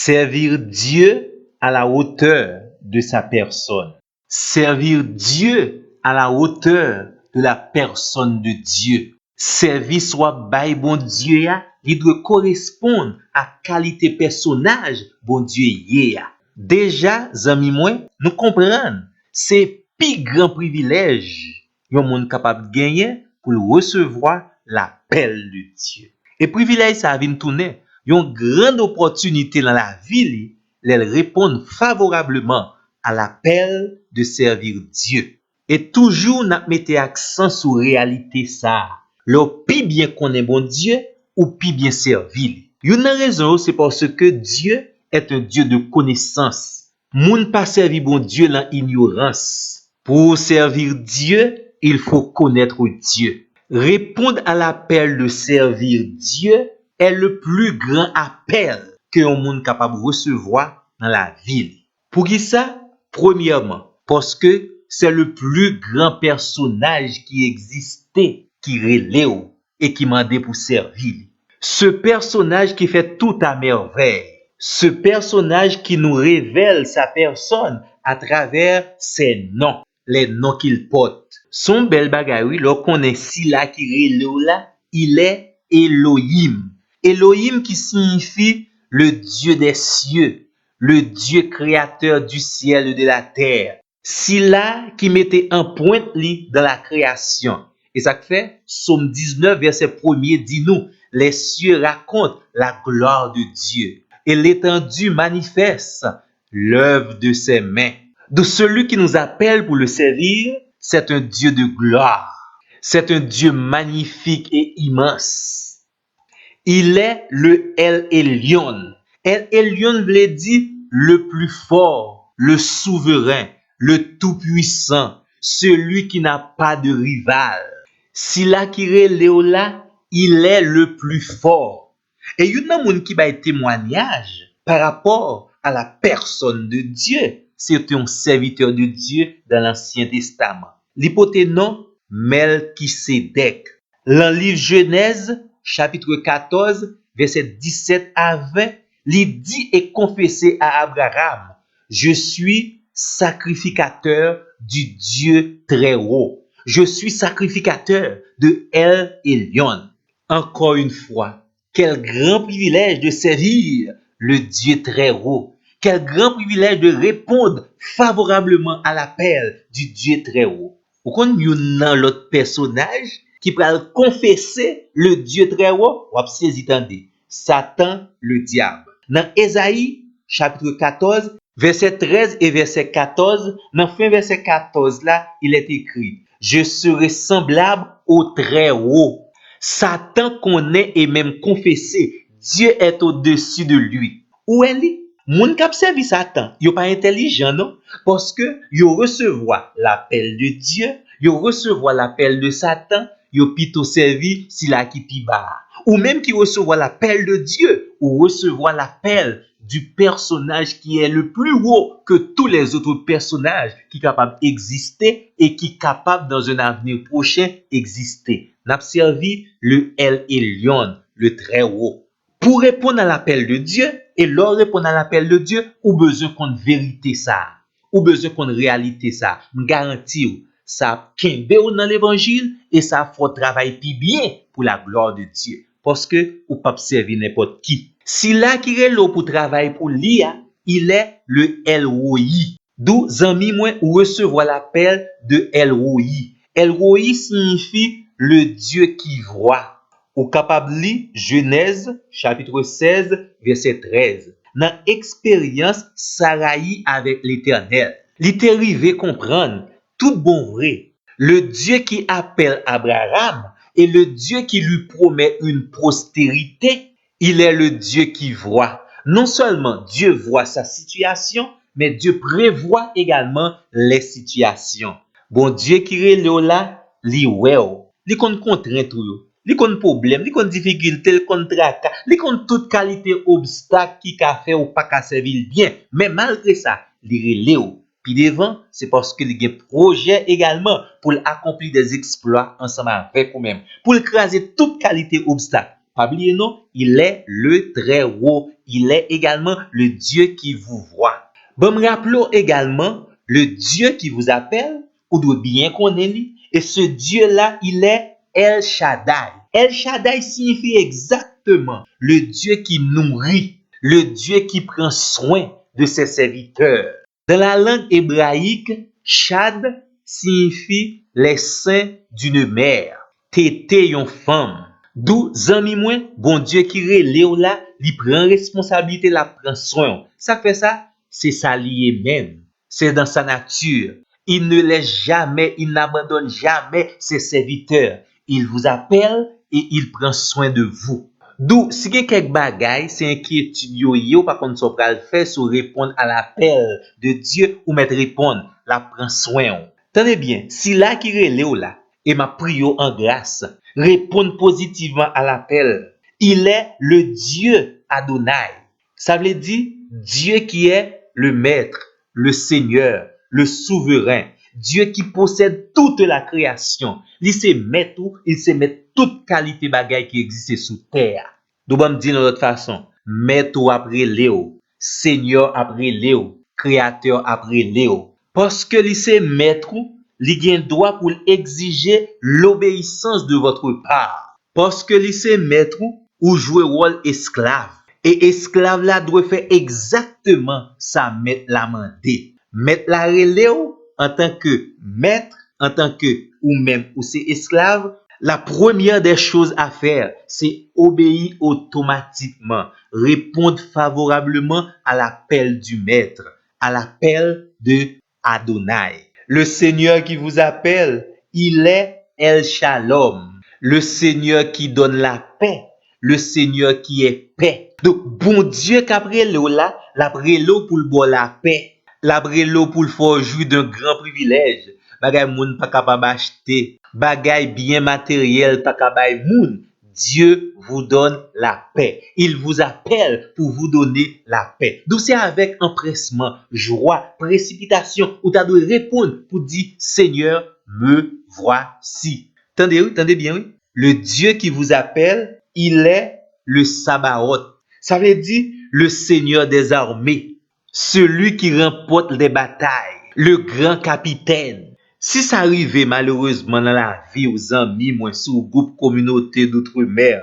Servir Dieu à la hauteur de sa personne. Servir Dieu à la hauteur de la personne de Dieu. Servir soit by bon Dieu, il doit correspondre à qualité personnage bon Dieu y a. Déjà, amis moi, nous comprenons, c'est plus grand privilège yon monde capable de gagner pour recevoir l'appel de Dieu. Et privilège ça vient tourner une grande opportunité dans la vie, les répondre favorablement à l'appel de servir Dieu. Et toujours n'a mettre accent sur réalité ça. Le plus bien qu'on est bon Dieu ou plus bien servir. Une raison c'est parce que Dieu est un Dieu de connaissance. Moun pas servir bon Dieu dans ignorance. Pour servir Dieu, il faut connaître Dieu. Répondre à l'appel de servir Dieu est le plus grand appel que un monde capable de recevoir dans la vie. Pour qui ça? Premièrement, parce que c'est le plus grand personnage qui existait, qui relève et qui m'a pour servir. Ce personnage qui fait tout à merveille. Ce personnage qui nous révèle sa personne à travers ses noms, les noms qu'il porte. Son bel bagaille, lorsqu'on est si là qui relève là, il est Elohim. Elohim qui signifie le Dieu des cieux, le Dieu créateur du ciel et de la terre. Si là qui mettait en pointe li dans la création. Et ça fait, Psaume 19, verset 1er dit nous, les cieux racontent la gloire de Dieu et l'étendue manifeste l'œuvre de ses mains. De celui qui nous appelle pour le servir, c'est un Dieu de gloire. C'est un Dieu magnifique et immense. Il est le El Elyon. El Elyon veut dire le plus fort, le souverain, le tout-puissant, celui qui n'a pas de rival. Si la kire Léola, il est le plus fort. Et il y a un qui va témoignage par rapport à la personne de Dieu. C'est un serviteur de Dieu dans l'Ancien Testament. L'hypothèse non, Melchisédek. Dans le livre Genèse, chapitre 14, verset 17 à 20, il dit et confessé à Abraham, je suis sacrificateur du Dieu très haut. Je suis sacrificateur de El Elyon. Encore une fois, quel grand privilège de servir le Dieu très haut. Quel grand privilège de répondre favorablement à l'appel du Dieu très haut. Vous connaissez dans l'autre personnage qui peut confesser le Dieu très haut, ou saisi tendez, Satan le diable. Dans Ésaïe chapitre 14, verset 13 et verset 14, dans fin verset 14 là, il est écrit je serai semblable au très haut. Satan connaît et même confessé. Dieu est au-dessus de lui. Où est-il? Moun k'ap servi Satan, yo pas intelligent non? Parce que yo recevoir l'appel de Dieu, yo recevoir l'appel de Satan, yo plutôt servi si la qui pi bas. Ou même qui recevoir l'appel de Dieu, ou recevoir l'appel du personnage qui est le plus haut que tous les autres personnages qui est capable d'exister et qui est capable dans un avenir prochain exister. N'a servi le El Elyon, le très haut. Pour répondre à l'appel de Dieu, et leur répondre à l'appel de Dieu, ou besoin qu'on vérité ça, ou besoin qu'on réalité ça. Me garantis ça kembe ou dans l'évangile et ça faut travailler plus bien pour la gloire de Dieu. Parce que ou pas servir n'importe qui. Si là qui est là pour travailler pour l'IA, il est le El Roi. D'où zami moi ou recevoir l'appel de El Roi. El Roi signifie le Dieu qui voit. Ou capable li Genèse chapitre 16 verset 13. Dans expérience Saraï avec l'Éternel. Li te rive comprendre tout bon vrai. Le Dieu qui appelle Abraham et le Dieu qui lui promet une postérité, il est le Dieu qui voit. Non seulement Dieu voit sa situation, mais Dieu prévoit également les situations. Bon Dieu qui relève là, li wew, li kon contraint tout. Li kon problème, li kon difficulté, li kon tracas, li kon toute qualité obstacle qui ka fait ou pas ka servir bien. Mais malgré ça, li relève. Puis devant, c'est parce qu'il y a un projet également pour accomplir des exploits ensemble avec vous-même. Pour écraser toute qualité obstacle. Pas oublier non, il est le très haut il est également le Dieu qui vous voit. Bon, me rappelons également le Dieu qui vous appelle, ou doit bien connaître, et ce Dieu-là, il est El Shaddai. El Shaddai signifie exactement le Dieu qui nourrit, le Dieu qui prend soin de ses serviteurs. Dans la langue hébraïque, Shad signifie les seins d'une mère, tété yon femme. D'où zami mwen, bon Dieu qui relève là, il prend responsabilité, la prend soin. Ça fait ça, c'est ça lié même. C'est dans sa nature. Il ne laisse jamais, il n'abandonne jamais ses serviteurs. Il vous appelle et il prend soin de vous. D'où, si il y a quelques bagailles, c'est inquiétude yo, par contre, ça va le faire sur répondre à l'appel de Dieu ou mettre répondre, la prend soin. Tenez bien, si là qui relève là, et ma prière en grâce, répondre positivement à l'appel, il est le Dieu Adonai. Ça veut dire Dieu qui est le maître, le Seigneur, le souverain, Dieu qui possède toute la création. Il sait mettre tout, il sait mettre toute qualité bagaille qui existe sous terre. Donc, on me dit de l'autre façon, maître après Léo, Seigneur après Léo, Créateur après Léo. Parce que il sait maître, il a un droit pour exiger l'obéissance de votre part. Parce que il sait maître ou jouer rôle esclave. Et esclave là doit faire exactement ça maître l'a mandé. Maître la relève en tant que maître, en tant que ou même ou c'est esclave, la première des choses à faire, c'est obéir automatiquement, répondre favorablement à l'appel du maître, à l'appel de Adonai. Le Seigneur qui vous appelle, il est El Shalom, le Seigneur qui donne la paix, le Seigneur qui est paix. Donc, bon Dieu qu'après l'eau là, l'après l'eau pour le boire la paix, l'après l'eau pour le faire jouir d'un grand privilège. Bagay moun pas capable acheter, bagay bien matériel pas capable moun. Dieu vous donne la paix. Il vous appelle pour vous donner la paix. Donc c'est avec empressement, joie, précipitation, où tu dois répondre pour dire Seigneur, me voici. Tendez bien, oui. Le Dieu qui vous appelle, il est le Sabaoth. Ça veut dire le Seigneur des armées, celui qui remporte les batailles, le grand capitaine. Si ça arrive malheureusement dans la vie aux amis, moi, sous groupe communauté d'outre-mer,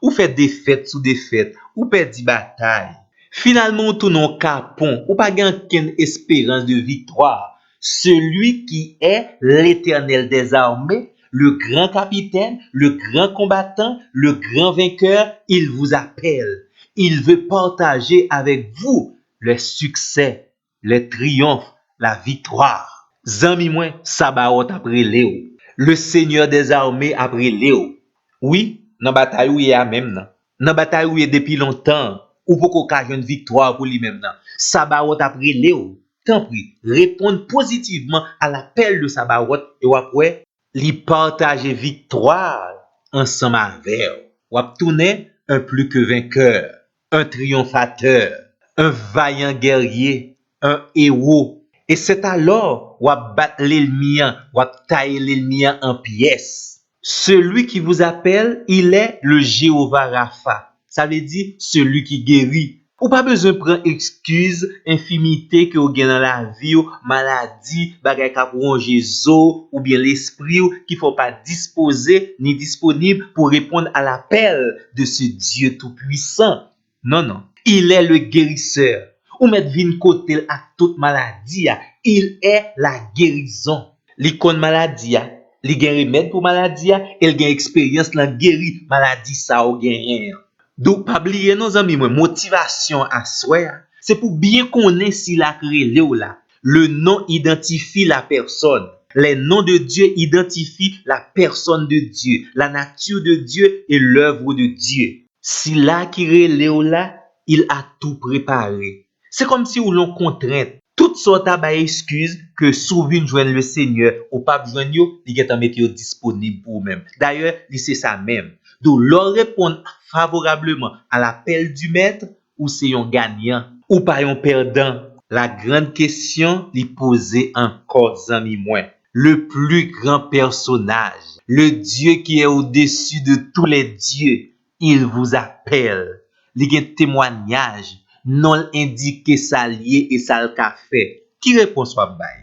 ou fait des fêtes sous des fêtes, ou perdit bataille, finalement, on tourne en capon, ou pas aucune espérance de victoire. Celui qui est l'Éternel des armées, le grand capitaine, le grand combattant, le grand vainqueur, il vous appelle. Il veut partager avec vous le succès, le triomphe, la victoire. Zami moi, Sabaoth après Léo. Le Seigneur des armées après Léo. Oui, dans bataille où il y a même nan. Dans bataille où il y a depuis longtemps, ou pour qu'on ait une victoire pour lui-même nan. Sabaoth après Léo. Tant pis, répondre positivement à l'appel de Sabaoth et après, lui partager victoire ensemble avec. Ou tourner un plus que vainqueur, un triomphateur, un vaillant guerrier, un héros. Et c'est alors qu'on va battre l'ennemi, on va tailler l'ennemi en pièces. Celui qui vous appelle, il est le Jéhovah Rapha. Ça veut dire celui qui guérit. Ou pas besoin de prendre excuse, infimité que vous avez dans la vie, maladie, bagay ka pour Jésus, ou bien l'esprit qui ne faut pas disposer ni disponible pour répondre à l'appel de ce Dieu tout-puissant. Non, non. Il est le guérisseur. Ou mettre vin côté à toute maladie, il est la guérison. L'icône maladie, il gagne remède pour maladie, il gagne expérience la guéri maladie ça ou gagne. Donc pas oublier nos amis moi motivation à soi, c'est pour bien connaître si la créé là. Le nom identifie la personne. Les noms de Dieu identifient la personne de Dieu, la nature de Dieu et l'œuvre de Dieu. Si la qui relève là, il a tout préparé. C'est comme si on l'on contrainte. Toutes sortes d'excuses que souvent joignent le Seigneur ou pas joindre yo, il est en mettre disponible pour vous-même. D'ailleurs, c'est ça même. Donc, leur répondre favorablement à l'appel du maître ou c'est un gagnant ou pas un perdant. La grande question est posée encore, amis moins. Le plus grand personnage, le Dieu qui est au-dessus de tous les dieux, il vous appelle. li gen témoignage, non indiqué ça lié et ça le ka fait. Qui réponse wap bay?